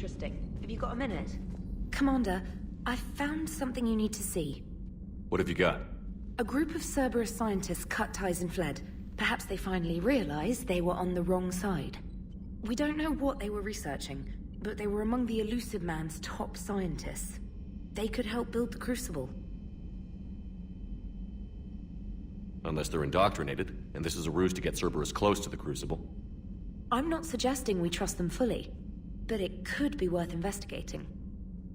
interesting. Have you got a minute? Commander, I've found something you need to see. What have you got? A group of Cerberus scientists cut ties and fled. Perhaps they finally realized they were on the wrong side. We don't know what they were researching, but they were among the Elusive Man's top scientists. They could help build the Crucible. Unless they're indoctrinated, and this is a ruse to get Cerberus close to the Crucible. I'm not suggesting we trust them fully, but it could be worth investigating.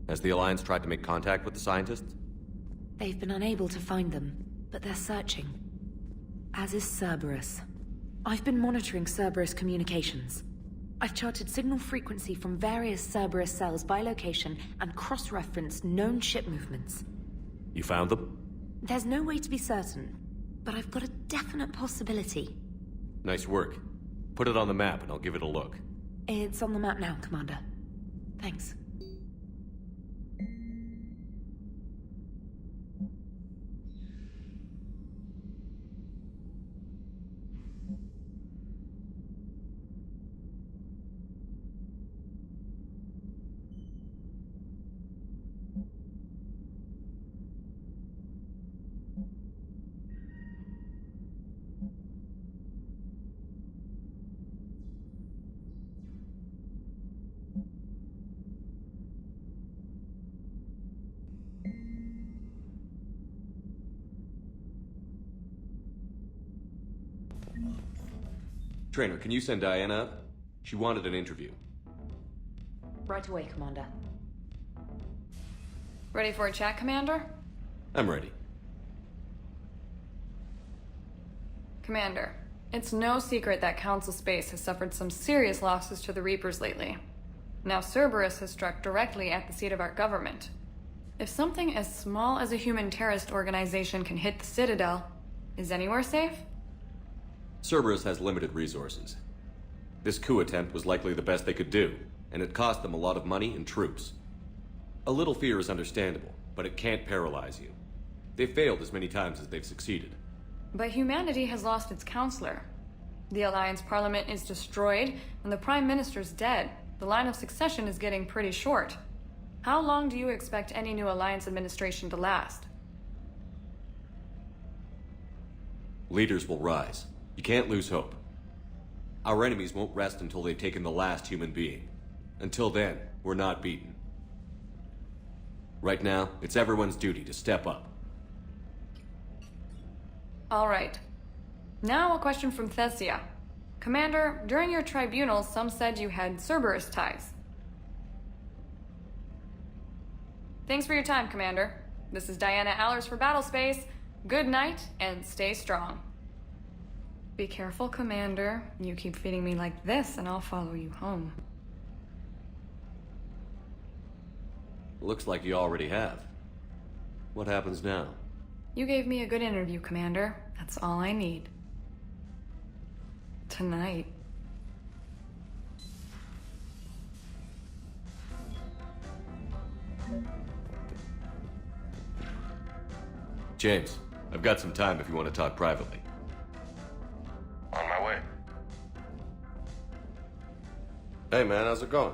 Has the Alliance tried to make contact with the scientists? They've been unable to find them, but they're searching. As is Cerberus. I've been monitoring Cerberus communications. I've charted signal frequency from various Cerberus cells by location and cross-referenced known ship movements. You found them? There's no way to be certain, but I've got a definite possibility. Nice work. Put it on the map and I'll give it a look. It's on the map now, Commander. Thanks. Trainer, can you send Diana up? She wanted an interview. Right away, Commander. Ready for a chat, Commander? I'm ready. Commander, it's no secret that Council Space has suffered some serious losses to the Reapers lately. Now Cerberus has struck directly at the seat of our government. If something as small as a human terrorist organization can hit the Citadel, is anywhere safe? Cerberus has limited resources. This coup attempt was likely the best they could do, and it cost them a lot of money and troops. A little fear is understandable, but it can't paralyze you. They've failed as many times as they've succeeded. But humanity has lost its counselor. The Alliance Parliament is destroyed, and the Prime Minister's dead. The line of succession is getting pretty short. How long do you expect any new Alliance administration to last? Leaders will rise. You can't lose hope. Our enemies won't rest until they've taken the last human being. Until then, we're not beaten. Right now, it's everyone's duty to step up. All right. Now a question from Thessia. Commander, during your tribunal, some said you had Cerberus ties. Thanks for your time, Commander. This is Diana Allers for Battlespace. Good night, and stay strong. Be careful, Commander. You keep feeding me like this, and I'll follow you home. Looks like you already have. What happens now? You gave me a good interview, Commander. That's all I need. Tonight. James, I've got some time if you want to talk privately. On my way. Hey man, how's it going?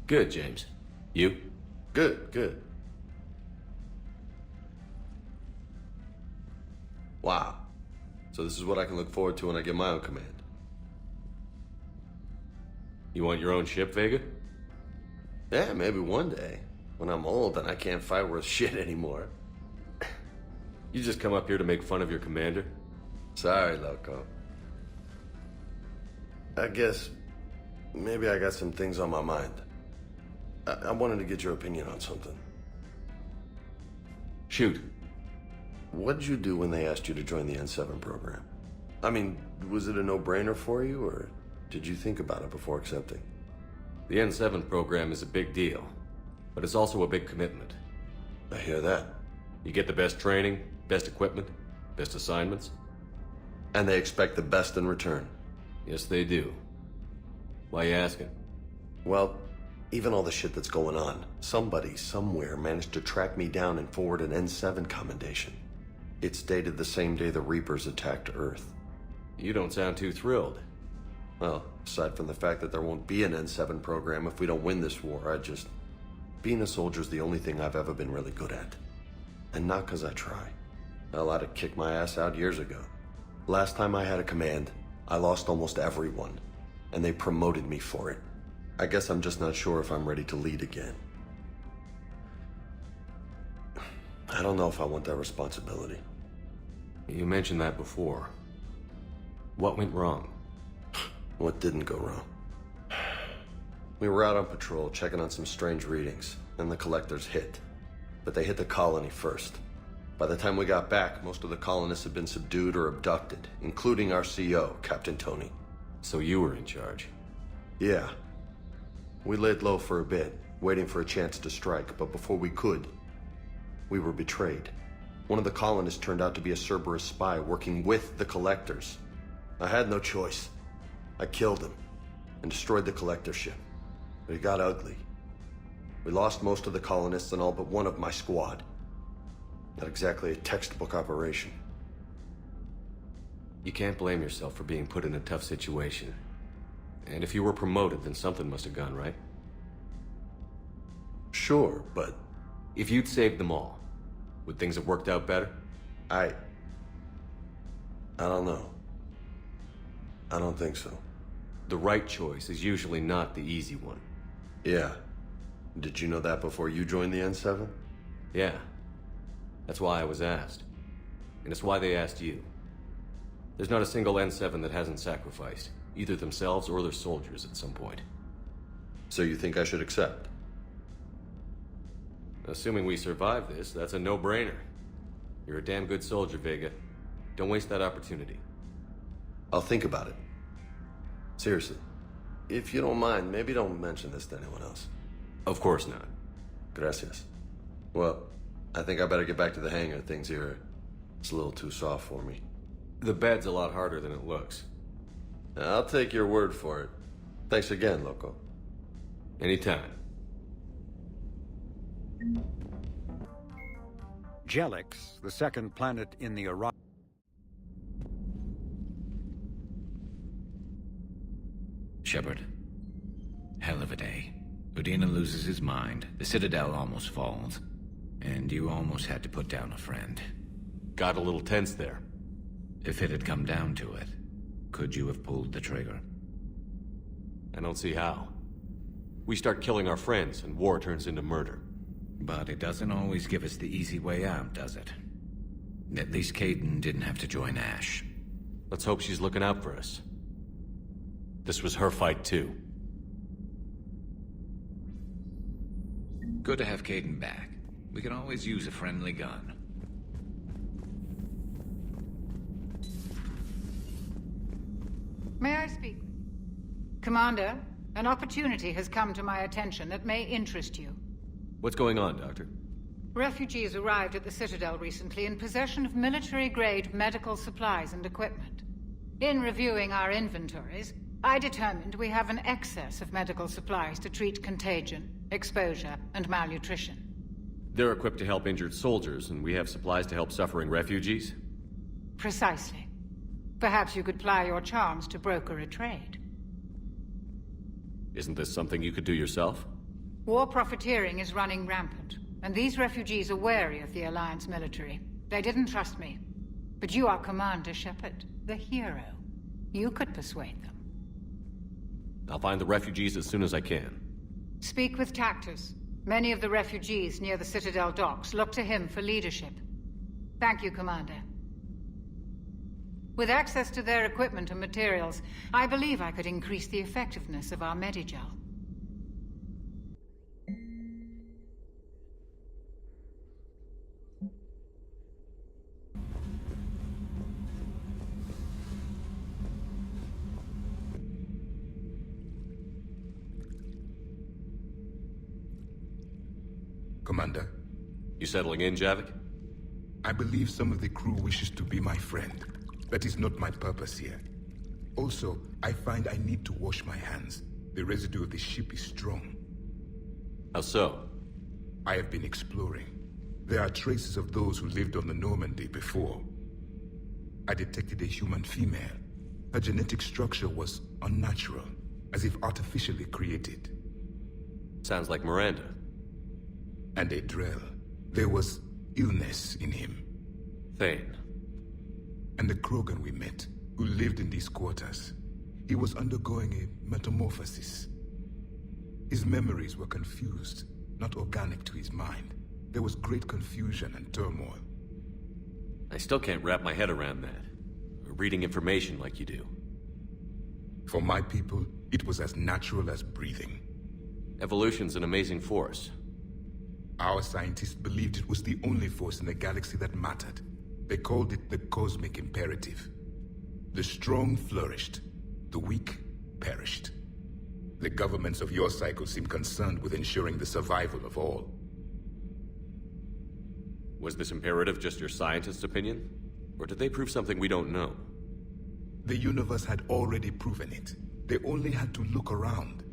Good, James. You? Good, good. Wow. So this is what I can look forward to when I get my own command. You want your own ship, Vega? Yeah, maybe one day. When I'm old and I can't fight worth shit anymore. You just come up here to make fun of your commander? Sorry, Loco. I guess maybe I got some things on my mind. I wanted to get your opinion on something. Shoot. What did you do when they asked you to join the N7 program? I mean, was it a no-brainer for you, or did you think about it before accepting? The N7 program is a big deal, but it's also a big commitment. I hear that. You get the best training, best equipment, best assignments. And they expect the best in return. Yes, they do. Why you asking? Well, even all the shit that's going on, somebody somewhere managed to track me down and forward an N7 commendation. It's dated the same day the Reapers attacked Earth. You don't sound too thrilled. Well, aside from the fact that there won't be an N7 program if we don't win this war, being a soldier's the only thing I've ever been really good at. And not because I try. Hell, I'd have kicked my ass out years ago. Last time I had a command, I lost almost everyone, and they promoted me for it. I guess I'm just not sure if I'm ready to lead again. I don't know if I want that responsibility. You mentioned that before. What went wrong? What didn't go wrong? We were out on patrol, checking on some strange readings, and the collectors hit. But they hit the colony first. By the time we got back, most of the colonists had been subdued or abducted, including our CO, Captain Tony. So you were in charge? Yeah. We laid low for a bit, waiting for a chance to strike, but before we could, we were betrayed. One of the colonists turned out to be a Cerberus spy working with the collectors. I had no choice. I killed him and destroyed the collector ship. But it got ugly. We lost most of the colonists and all but one of my squad. Not exactly a textbook operation. You can't blame yourself for being put in a tough situation. And if you were promoted, then something must have gone right. Sure, but... If you'd saved them all, would things have worked out better? I don't know. I don't think so. The right choice is usually not the easy one. Yeah. Did you know that before you joined the N7? Yeah. That's why I was asked. And it's why they asked you. There's not a single N7 that hasn't sacrificed, either themselves or their soldiers at some point. So you think I should accept? Assuming we survive this, that's a no-brainer. You're a damn good soldier, Vega. Don't waste that opportunity. I'll think about it. Seriously. If you don't mind, maybe don't mention this to anyone else. Of course not. Gracias. Well, I think I better get back to the hang of things here. It's a little too soft for me. The bed's a lot harder than it looks. I'll take your word for it. Thanks again, Loco. Anytime. Jelix, the second planet in the Orion. Shepard. Hell of a day. Udina loses his mind, the Citadel almost falls, and you almost had to put down a friend. Got a little tense there. If it had come down to it, could you have pulled the trigger? I don't see how. We start killing our friends, and war turns into murder. But it doesn't always give us the easy way out, does it? At least Kaidan didn't have to join Ash. Let's hope she's looking out for us. This was her fight, too. Good to have Kaidan back. We can always use a friendly gun. May I speak? Commander, an opportunity has come to my attention that may interest you. What's going on, Doctor? Refugees arrived at the Citadel recently in possession of military-grade medical supplies and equipment. In reviewing our inventories, I determined we have an excess of medical supplies to treat contagion, exposure, and malnutrition. They're equipped to help injured soldiers, and we have supplies to help suffering refugees? Precisely. Perhaps you could ply your charms to broker a trade. Isn't this something you could do yourself? War profiteering is running rampant, and these refugees are wary of the Alliance military. They didn't trust me. But you are Commander Shepard, the hero. You could persuade them. I'll find the refugees as soon as I can. Speak with Tactus. Many of the refugees near the Citadel docks look to him for leadership. Thank you, Commander. With access to their equipment and materials, I believe I could increase the effectiveness of our Medigel. Commander, You settling in, Javik? I believe some of the crew wishes to be my friend. That is not my purpose here. Also, I find I need to wash my hands. The residue of the ship is strong. How so? I have been exploring. There are traces of those who lived on the Normandy before. I detected a human female. Her genetic structure was unnatural, as if artificially created. Sounds like Miranda. And Adrel. There was illness in him. Thane. And the Krogan we met, who lived in these quarters. He was undergoing a metamorphosis. His memories were confused, not organic to his mind. There was great confusion and turmoil. I still can't wrap my head around that. Reading information like you do. For my people, it was as natural as breathing. Evolution's an amazing force. Our scientists believed it was the only force in the galaxy that mattered. They called it the cosmic imperative. The strong flourished, the weak perished. The governments of your cycle seem concerned with ensuring the survival of all. Was this imperative just your scientist's opinion? Or did they prove something we don't know? The universe had already proven it. They only had to look around.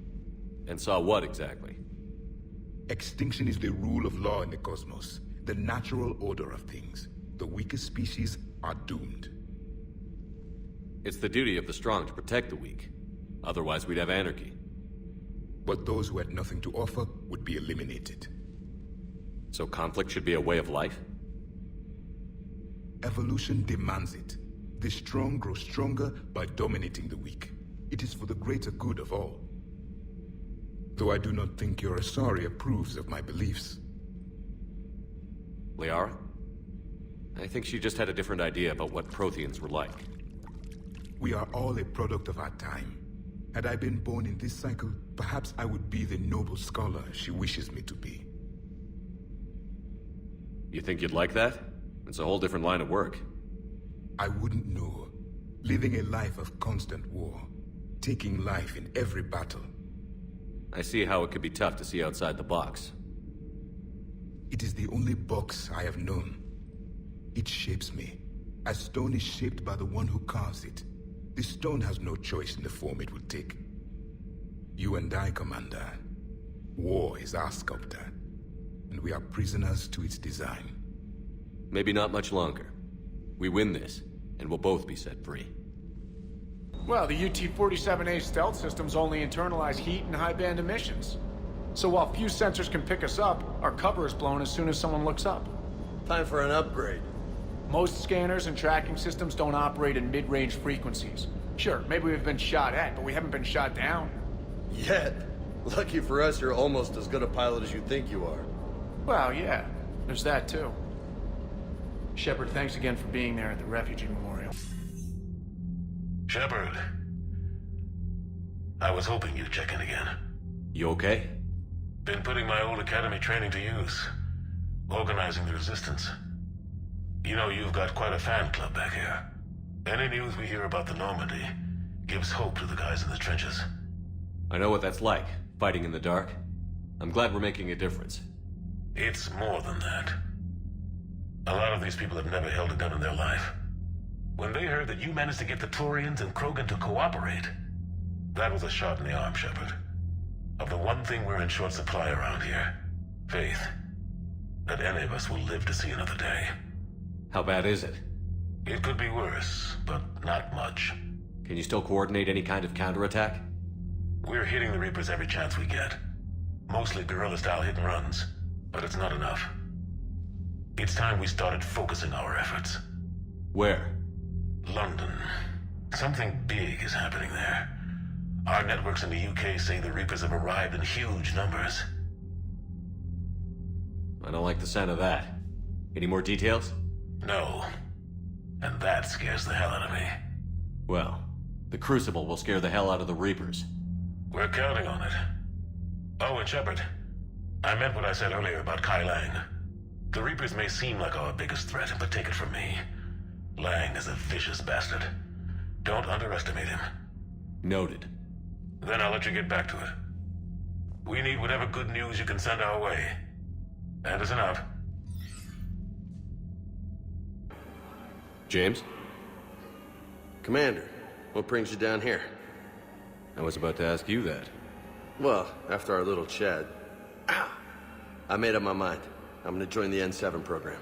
And saw what exactly? Extinction is the rule of law in the cosmos, the natural order of things. The weakest species are doomed. It's the duty of the strong to protect the weak. Otherwise, we'd have anarchy. But those who had nothing to offer would be eliminated. So conflict should be a way of life? Evolution demands it. The strong grow stronger by dominating the weak. It is for the greater good of all. Though I do not think your Asari approves of my beliefs. Liara? I think she just had a different idea about what Protheans were like. We are all a product of our time. Had I been born in this cycle, perhaps I would be the noble scholar she wishes me to be. You think you'd like that? It's a whole different line of work. I wouldn't know. Living a life of constant war. Taking life in every battle. I see how it could be tough to see outside the box. It is the only box I have known. It shapes me, as stone is shaped by the one who carves it. The stone has no choice in the form it will take. You and I, Commander. War is our sculptor, and we are prisoners to its design. Maybe not much longer. We win this, and we'll both be set free. Well, the UT-47A stealth systems only internalize heat and high-band emissions. So while few sensors can pick us up, our cover is blown as soon as someone looks up. Time for an upgrade. Most scanners and tracking systems don't operate in mid-range frequencies. Sure, maybe we've been shot at, but we haven't been shot down. Yet. Lucky for us, you're almost as good a pilot as you think you are. Well, yeah. There's that, too. Shepard, thanks again for being there at the Refugee Memorial. Shepard. I was hoping you'd check in again. You okay? Been putting my old academy training to use. Organizing the resistance. You know, you've got quite a fan club back here. Any news we hear about the Normandy gives hope to the guys in the trenches. I know what that's like, fighting in the dark. I'm glad we're making a difference. It's more than that. A lot of these people have never held a gun in their life. When they heard that you managed to get the Turians and Krogan to cooperate, that was a shot in the arm, Shepard. Of the one thing we're in short supply around here, faith. That any of us will live to see another day. How bad is it? It could be worse, but not much. Can you still coordinate any kind of counterattack? We're hitting the Reapers every chance we get. Mostly guerrilla-style hit-and-runs, but it's not enough. It's time we started focusing our efforts. Where? London. Something big is happening there. Our networks in the UK say the Reapers have arrived in huge numbers. I don't like the sound of that. Any more details? No. And that scares the hell out of me. Well, the Crucible will scare the hell out of the Reapers. We're counting on it. Oh, and Shepard, I meant what I said earlier about Kai Lang. The Reapers may seem like our biggest threat, but take it from me. Lang is a vicious bastard. Don't underestimate him. Noted. Then I'll let you get back to it. We need whatever good news you can send our way. Anderson out. James? Commander, what brings you down here? I was about to ask you that. Well, after our little chat, I made up my mind. I'm gonna join the N7 program.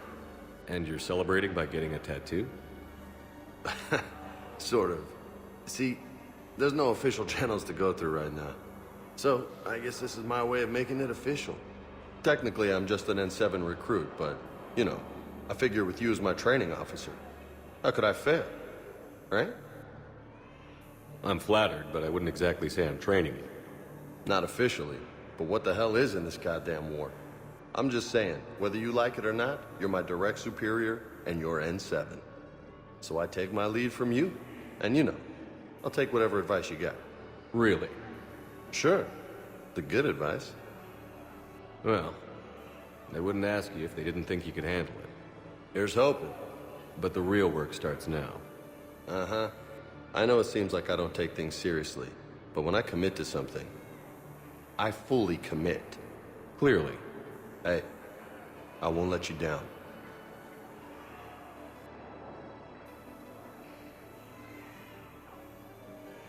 And you're celebrating by getting a tattoo? Sort of. See, there's no official channels to go through right now. So, I guess this is my way of making it official. Technically, I'm just an N7 recruit, but, you know, I figure with you as my training officer, how could I fail? Right? I'm flattered, but I wouldn't exactly say I'm training you. Not officially, but what the hell is in this goddamn war? I'm just saying, whether you like it or not, you're my direct superior, and you're N7. So I take my lead from you, and you know, I'll take whatever advice you got. Really? Sure. The good advice. Well, they wouldn't ask you if they didn't think you could handle it. Here's hoping. But the real work starts now. Uh-huh. I know it seems like I don't take things seriously, but when I commit to something, I fully commit. Clearly. Hey, I won't let you down.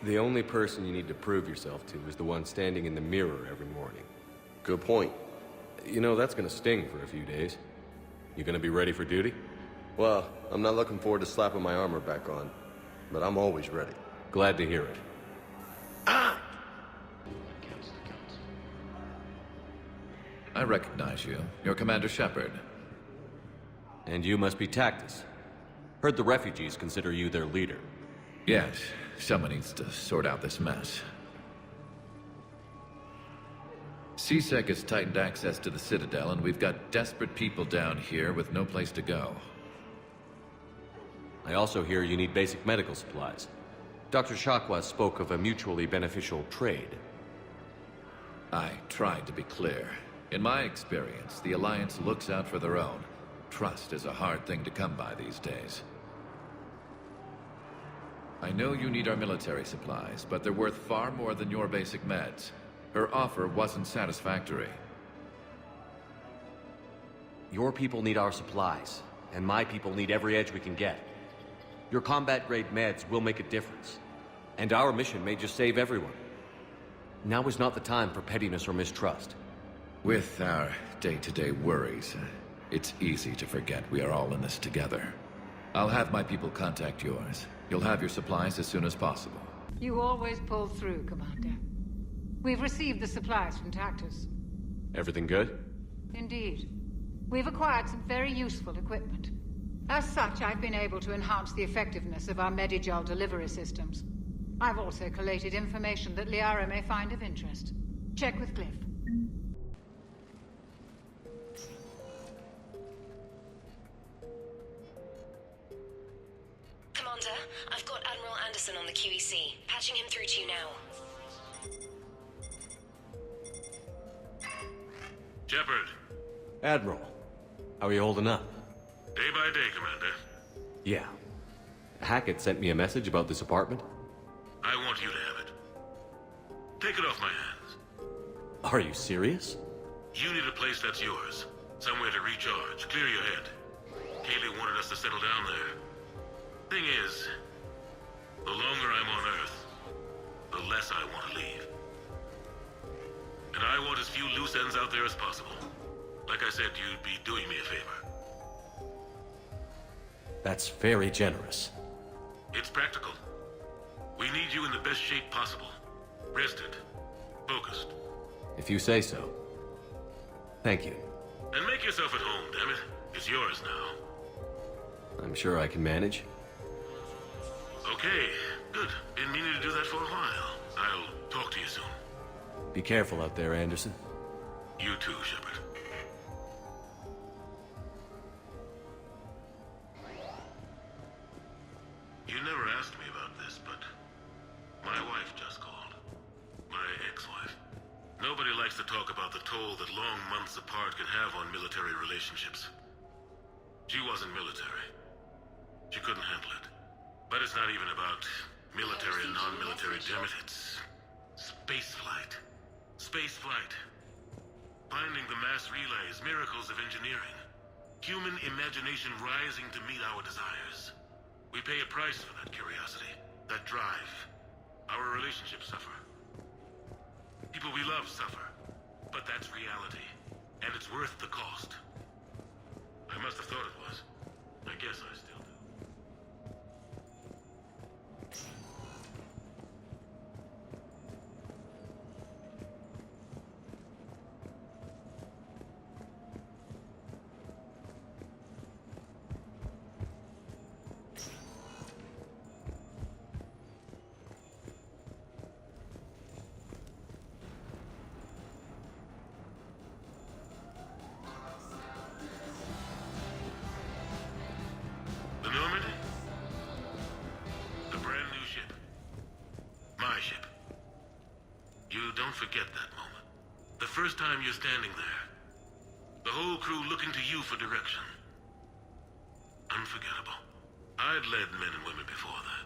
The only person you need to prove yourself to is the one standing in the mirror every morning. Good point. You know, that's gonna sting for a few days. You gonna be ready for duty? Well, I'm not looking forward to slapping my armor back on, but I'm always ready. Glad to hear it. I recognize you. You're Commander Shepard. And you must be Tactus. Heard the refugees consider you their leader. Yes, someone needs to sort out this mess. CSEC has tightened access to the Citadel, and we've got desperate people down here with no place to go. I also hear you need basic medical supplies. Dr. Shakwa spoke of a mutually beneficial trade. I tried to be clear. In my experience, the Alliance looks out for their own. Trust is a hard thing to come by these days. I know you need our military supplies, but they're worth far more than your basic meds. Her offer wasn't satisfactory. Your people need our supplies, and my people need every edge we can get. Your combat-grade meds will make a difference, and our mission may just save everyone. Now is not the time for pettiness or mistrust. With our day-to-day worries, it's easy to forget we are all in this together. I'll have my people contact yours. You'll have your supplies as soon as possible. You always pull through, Commander. We've received the supplies from Tactus. Everything good? Indeed. We've acquired some very useful equipment. As such, I've been able to enhance the effectiveness of our Medigel delivery systems. I've also collated information that Liara may find of interest. Check with Cliff. Commander, I've got Admiral Anderson on the QEC. Patching him through to you now. Shepard. Admiral, how are you holding up? Day by day, Commander. Yeah. Hackett sent me a message about this apartment. I want you to have it. Take it off my hands. Are you serious? You need a place that's yours. Somewhere to recharge, clear your head. Kaylee wanted us to settle down there. Thing is, the longer I'm on Earth, the less I want to leave. And I want as few loose ends out there as possible. Like I said, you'd be doing me a favor. That's very generous. It's practical. We need you in the best shape possible. Rested. Focused. If you say so. Thank you. And make yourself at home, damn it. It's yours now. I'm sure I can manage. Okay, good. Been meaning to do that for a while. I'll talk to you soon. Be careful out there, Anderson. You too, Shepard. You never asked me about this, but my wife just called. My ex-wife. Nobody likes to talk about the toll that long months apart can have on military relationships. She wasn't military. She couldn't handle it. But it's not even about military and non-military, damn it. It's spaceflight. Spaceflight. Finding the mass relays, miracles of engineering. Human imagination rising to meet our desires. We pay a price for that curiosity, that drive. Our relationships suffer. People we love suffer. But that's reality. And it's worth the cost. I must have thought it was. I guess I still do. forget that moment. The first time you're standing there. The whole crew looking to you for direction. Unforgettable. I'd led men and women before that.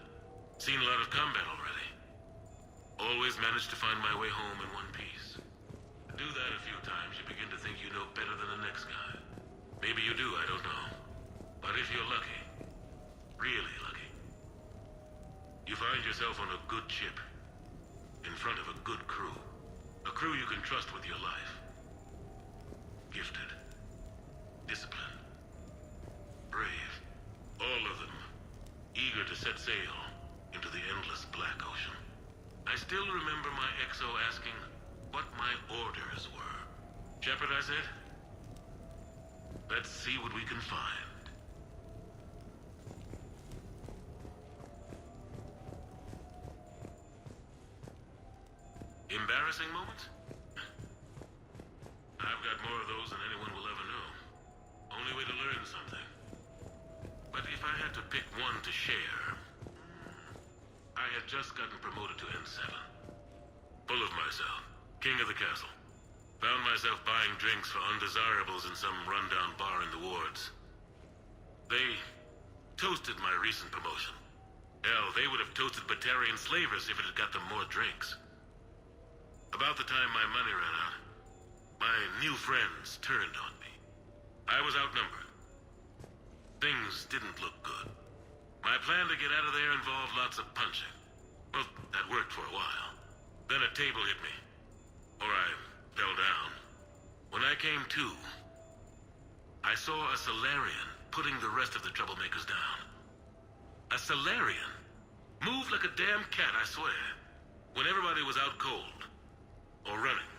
Seen a lot of combat already. Always managed to find my way home in one piece. Do that a few times, you begin to think you know better than the next guy. Maybe you do, I don't know. But if you're lucky, really lucky, you find yourself on a good ship, in front of a good crew. A crew you can trust with your life. Gifted. Disciplined. Brave. All of them. Eager to set sail into the endless black ocean. I still remember my XO asking what my orders were. Shepard, I said. Let's see what we can find. Embarrassing moments? I've got more of those than anyone will ever know. Only way to learn something. But if I had to pick one to share, I had just gotten promoted to N7. Full of myself. King of the castle. Found myself buying drinks for undesirables in some rundown bar in the wards. They toasted my recent promotion. Hell, they would have toasted Batarian slavers if it had got them more drinks. About the time my money ran out, my new friends turned on me. I was outnumbered. Things didn't look good. My plan to get out of there involved lots of punching. Well, that worked for a while. Then a table hit me. Or I fell down. When I came to, I saw a Solarian putting the rest of the troublemakers down. A Solarian? Moved like a damn cat, I swear. When everybody was out cold. Or running.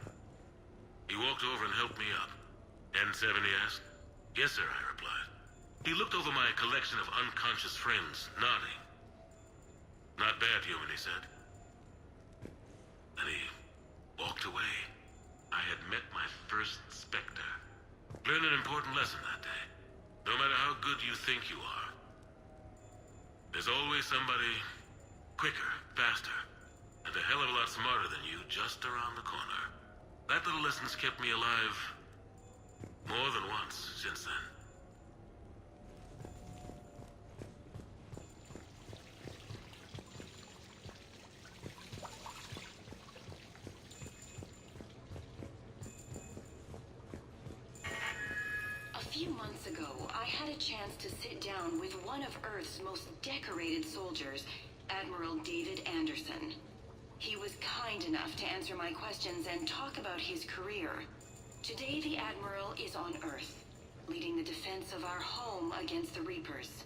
He walked over and helped me up. N7, he asked. Yes, sir, I replied. He looked over my collection of unconscious friends, nodding. Not bad, human, he said. Then he walked away. I had met my first Spectre. Learned an important lesson that day. No matter how good you think you are, there's always somebody quicker, faster, and a hell of a lot smarter than you just around the corner. That little lesson's kept me alive more than once since then. A few months ago, I had a chance to sit down with one of Earth's most decorated soldiers, Admiral David Anderson. He was kind enough to answer my questions and talk about his career. Today, the Admiral is on Earth, leading the defense of our home against the Reapers.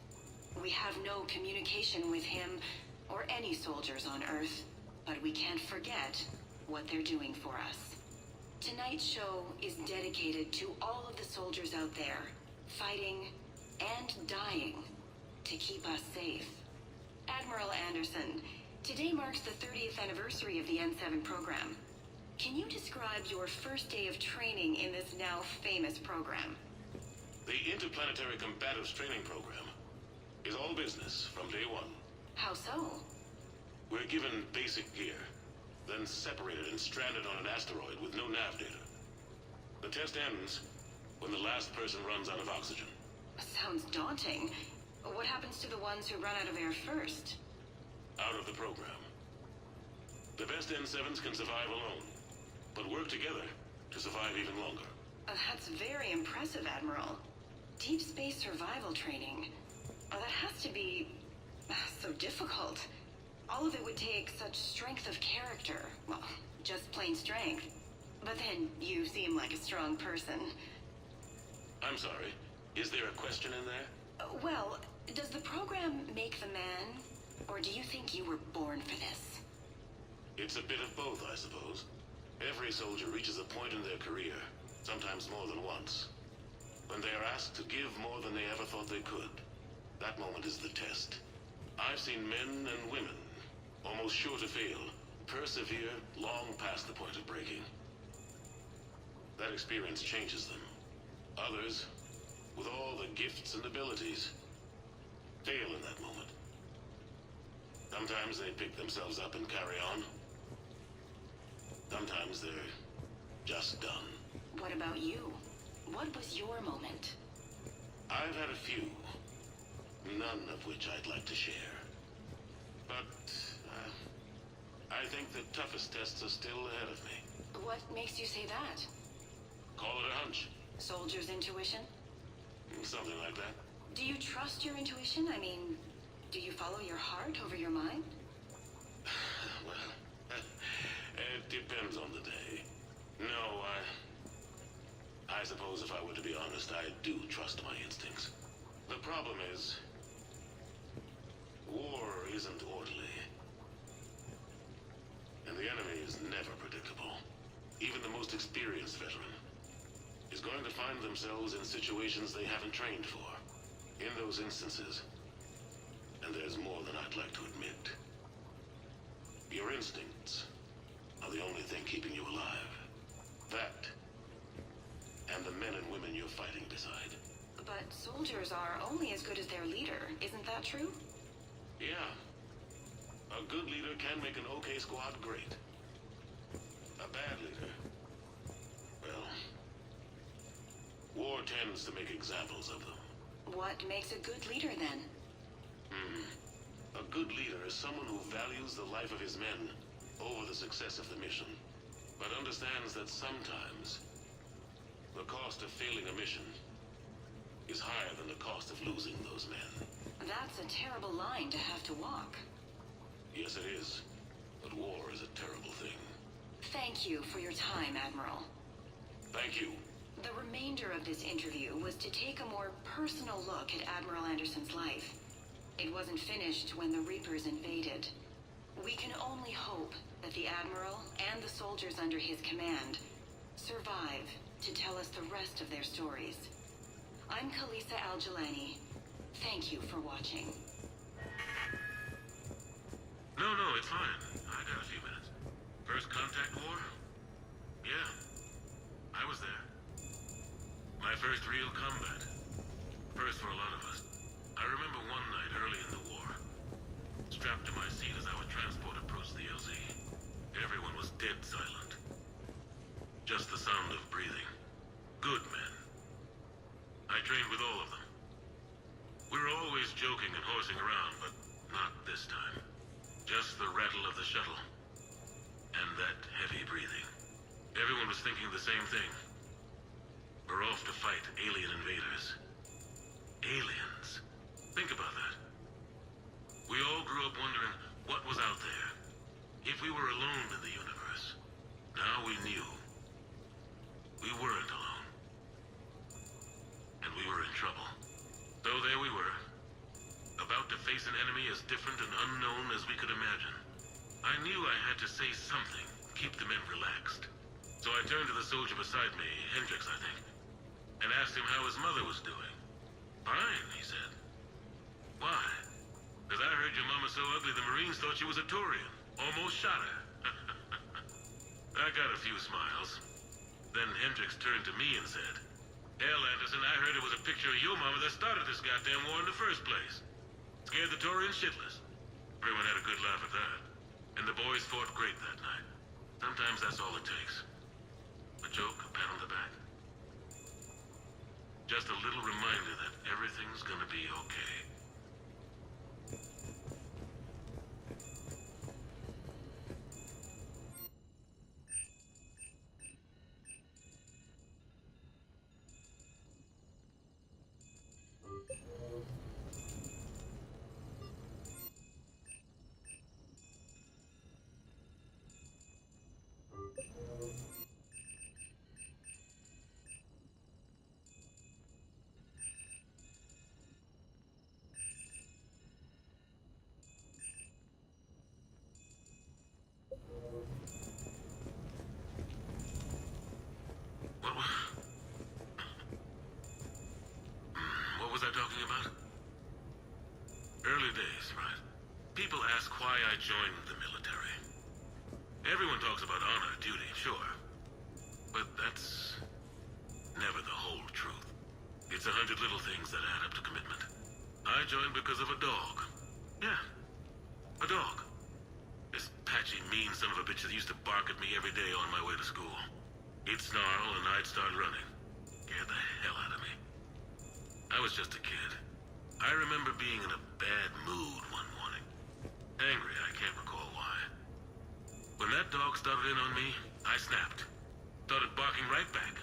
We have no communication with him or any soldiers on Earth, but we can't forget what they're doing for us. Tonight's show is dedicated to all of the soldiers out there, fighting and dying to keep us safe. Admiral Anderson, today marks the 30th anniversary of the N7 program. Can you describe your first day of training in this now famous program? The Interplanetary Combatives Training Program is all business from day one. How so? We're given basic gear, then separated and stranded on an asteroid with no nav data. The test ends when the last person runs out of oxygen. Sounds daunting. What happens to the ones who run out of air first? Out of the program. The best N7s can survive alone, but work together to survive even longer. That's very impressive, Admiral. Deep space survival training. That has to be so difficult. All of it would take such strength of character. Well, just plain strength. But then you seem like a strong person. I'm sorry. Is there a question in there? Well, does the program make the man? Or do you think you were born for this? It's a bit of both, I suppose. Every soldier reaches a point in their career, sometimes more than once, when they are asked to give more than they ever thought they could. That moment is the test. I've seen men and women, almost sure to fail, persevere long past the point of breaking. That experience changes them. Others, with all the gifts and abilities, fail in that moment. Sometimes they pick themselves up and carry on. Sometimes they're just done. What about you? What was your moment? I've had a few, none of which I'd like to share. But I think the toughest tests are still ahead of me. What makes you say that? Call it a hunch. Soldier's intuition? Something like that. Do you trust your intuition? I mean, do you follow your heart over your mind? Well, it depends on the day. No, I suppose if I were to be honest, I do trust my instincts. The problem is, war isn't orderly. And the enemy is never predictable. Even the most experienced veteran is going to find themselves in situations they haven't trained for. In those instances, and there's more than I'd like to admit, your instincts are the only thing keeping you alive. That, and the men and women you're fighting beside. But soldiers are only as good as their leader, isn't that true? Yeah. A good leader can make an okay squad great. A bad leader, well, war tends to make examples of them. What makes a good leader, then? A good leader is someone who values the life of his men over the success of the mission, but understands that sometimes the cost of failing a mission is higher than the cost of losing those men. That's a terrible line to have to walk. Yes, it is. But war is a terrible thing. Thank you for your time, Admiral. Thank you. The remainder of this interview was to take a more personal look at Admiral Anderson's life. It wasn't finished when the Reapers invaded. We can only hope that the Admiral and the soldiers under his command survive to tell us the rest of their stories. I'm Kalisa Al-Jalani. Thank you for watching. No, it's fine. I got a few minutes. First contact war? Yeah. I was there. My first real combat. First for a lot of us. I remember one night early in the war, strapped to my seat as our transport approached the LZ. Everyone was dead silent. Just the sound of breathing. Good men. I trained with all of them. We were always joking and horsing around, but not this time. Just the rattle of the shuttle. And that heavy breathing. Everyone was thinking the same thing. We're off to fight alien invaders. Aliens. Think about that. We all grew up wondering what was out there. If we were alone in the universe. Now we knew. We weren't alone. And we were in trouble. So there we were. About to face an enemy as different and unknown as we could imagine. I knew I had to say something, keep the men relaxed. So I turned to the soldier beside me, Hendricks, I think, and asked him how his mother was doing. Fine, he said. Why? Because I heard your mama so ugly the Marines thought she was a Turian. Almost shot her. I got a few smiles. Then Hendricks turned to me and said, Hell, Anderson, I heard it was a picture of your mama that started this goddamn war in the first place. Scared the Turians shitless. Everyone had a good laugh at that. And the boys fought great that night. Sometimes that's all it takes. A joke, a pat on the back. Just a little reminder that everything's gonna be okay. What was I talking about? Early days, right? People ask why I joined the military. Everyone talks about honor, duty, sure. But that's never the whole truth. It's 100 little things that add up to commitment. I joined because of a dog. Yeah, a dog. This patchy, mean son of a bitch that used to bark at me every day on my way to school. He'd snarl and I'd start running. Scared the hell out of me. I was just a kid. I remember being in a bad mood one morning. Angry, I can't recall why. When that dog started in on me, I snapped. Started barking right back.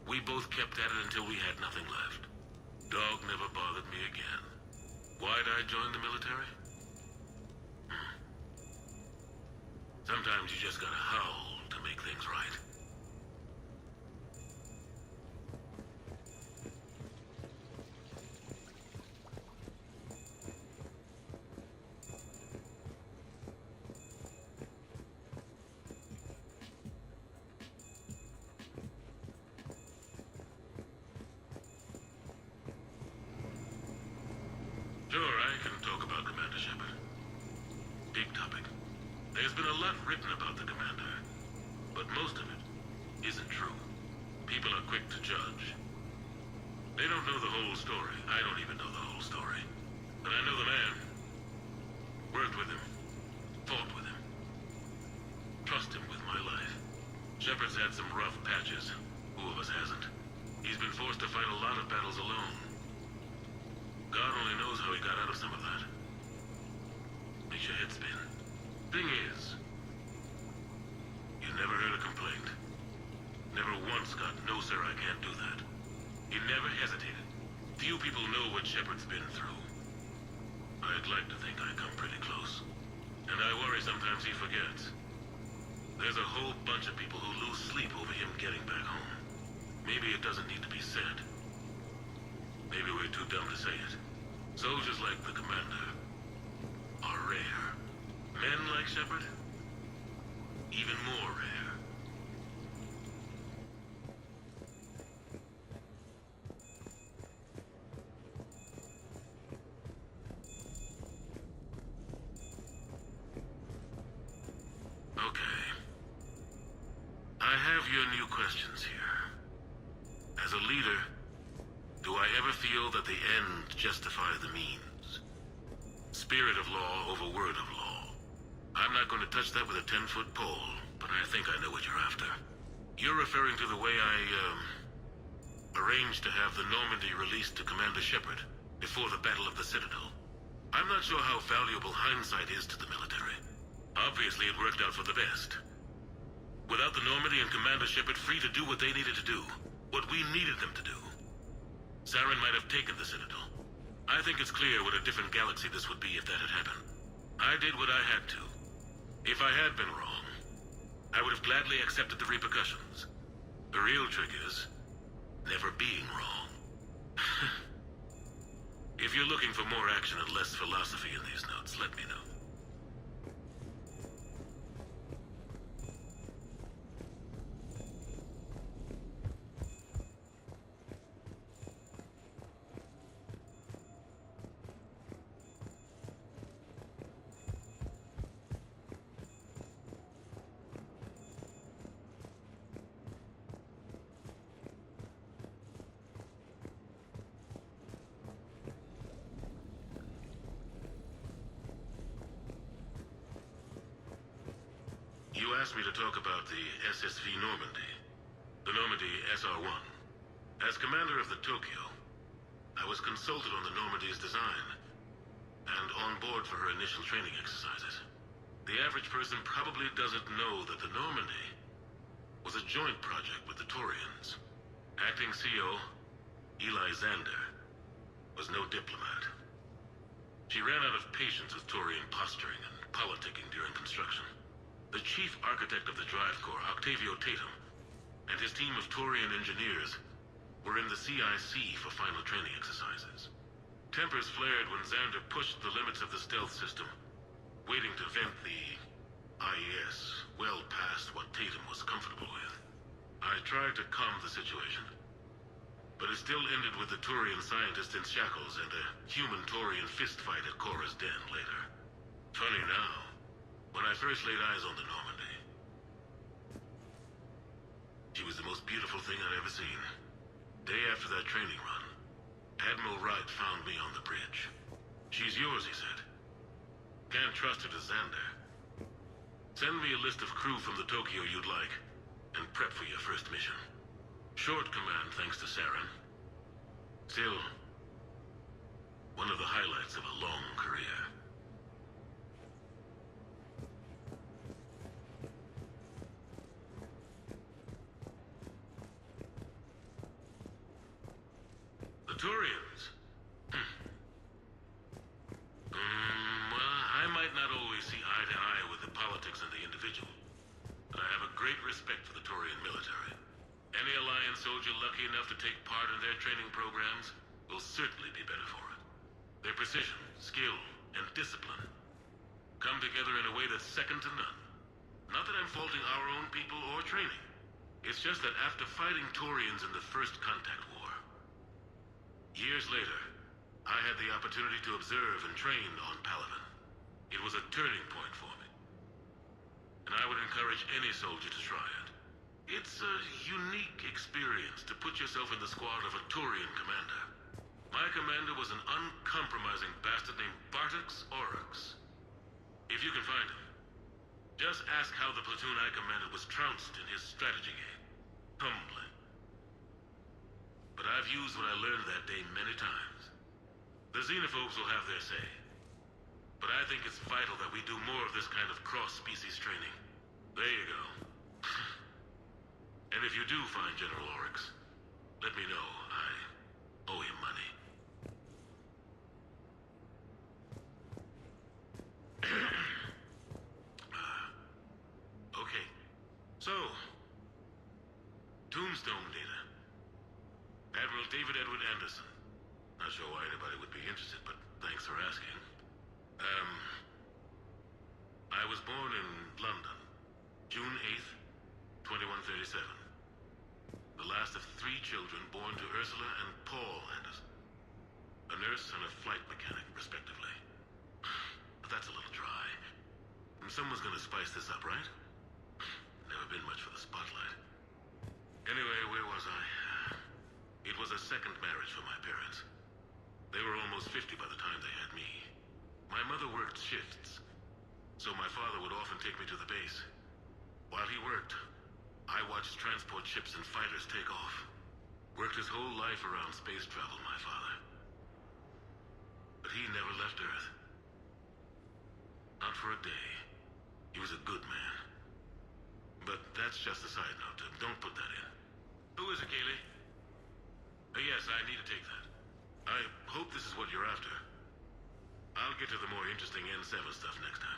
We both kept at it until we had nothing left. Dog never bothered me again. Why'd I join the military? Sometimes you just gotta howl to make things right. Sure, I can talk about Commander Shepard. Big topic. There's been a lot written about the Commander, but most of it isn't true. People are quick to judge. They don't know the whole story. I don't even know the whole story. But I know the man. Worked with him. Fought with him. Trust him with my life. Shepard's had some rough patches. Who of us hasn't? He's been forced to fight a lot of battles alone. God only knows how he got out of some of that. Makes your head spin. Thing is, you never heard a complaint. Never once got, no sir, I can't do that. He never hesitated. Few people know what Shepard's been through. I'd like to think I come pretty close. And I worry sometimes he forgets. There's a whole bunch of people who lose sleep over him getting back home. Maybe it doesn't need to be said. Maybe we're too dumb to say it. Soldiers like the Commander are rare. Men like Shepard, even more rare. Okay. I have your new questions here. As a leader, do I ever feel that the end justify the means? Spirit of law over word of law. I'm not going to touch that with a 10-foot pole, but I think I know what you're after. You're referring to the way I, arranged to have the Normandy released to Commander Shepard before the Battle of the Citadel. I'm not sure how valuable hindsight is to the military. Obviously, it worked out for the best. Without the Normandy and Commander Shepard free to do what they needed to do, what we needed them to do, Saren might have taken the Citadel. I think it's clear what a different galaxy this would be if that had happened. I did what I had to. If I had been wrong, I would have gladly accepted the repercussions. The real trick is never being wrong. If you're looking for more action and less philosophy in these notes, let me know. You asked me to talk about the SSV Normandy, the Normandy SR-1. As commander of the Tokyo, I was consulted on the Normandy's design, and on board for her initial training exercises. The average person probably doesn't know that the Normandy was a joint project with the Taurians. Acting CO, Eli Xander, was no diplomat. She ran out of patience with Taurian posturing and politicking during construction. The chief architect of the Drive Corps, Octavio Tatum, and his team of Taurian engineers were in the CIC for final training exercises. Tempers flared when Xander pushed the limits of the stealth system, waiting to vent the IES well past what Tatum was comfortable with. I tried to calm the situation, but it still ended with the Taurian scientist in shackles and a human Taurian fistfight at Korra's den later. Funny now, when I first laid eyes on the Normandy, she was the most beautiful thing I'd ever seen. Day after that training run, Admiral Wright found me on the bridge. She's yours, he said. Can't trust her to Xander. Send me a list of crew from the Tokyo you'd like, and prep for your first mission. Short command thanks to Saren. Still, one of the highlights of a long career. The Turians? Well, I might not always see eye to eye with the politics and the individual, but I have a great respect for the Turian military. Any Alliance soldier lucky enough to take part in their training programs will certainly be better for it. Their precision, skill, and discipline come together in a way that's second to none. Not that I'm faulting our own people or training. It's just that after fighting Turians in the First Contact War, years later, I had the opportunity to observe and train on Palaven. It was a turning point for me. And I would encourage any soldier to try it. It's a unique experience to put yourself in the squad of a Turian commander. My commander was an uncompromising bastard named Bartix Oryx. If you can find him, just ask how the platoon I commanded was trounced in his strategy game. Humbling. But I've used what I learned that day many times. The xenophobes will have their say. But I think it's vital that we do more of this kind of cross-species training. There you go. And if you do find General Oryx, let me know. I owe him money. Okay. So, Tombstone data. Admiral David Edward Anderson. Not sure why anybody would be interested, but thanks for asking. I was born in London, June 8th, 2137. The last of 3 children born to Ursula and Paul Anderson. A nurse and a flight mechanic, respectively. But that's a little dry. And someone's gonna spice this up, right? Never been much for the spotlight. Anyway, where was I? It was a second marriage for my parents. They were almost 50 by the time they had me. My mother worked shifts, so my father would often take me to the base. While he worked, I watched transport ships and fighters take off. Worked his whole life around space travel, my father. But he never left Earth. Not for a day. He was a good man. But that's just a side note. Don't put that in. Who is it, Kaylee? Yes, I need to take that. I hope this is what you're after. I'll get to the more interesting N7 stuff next time.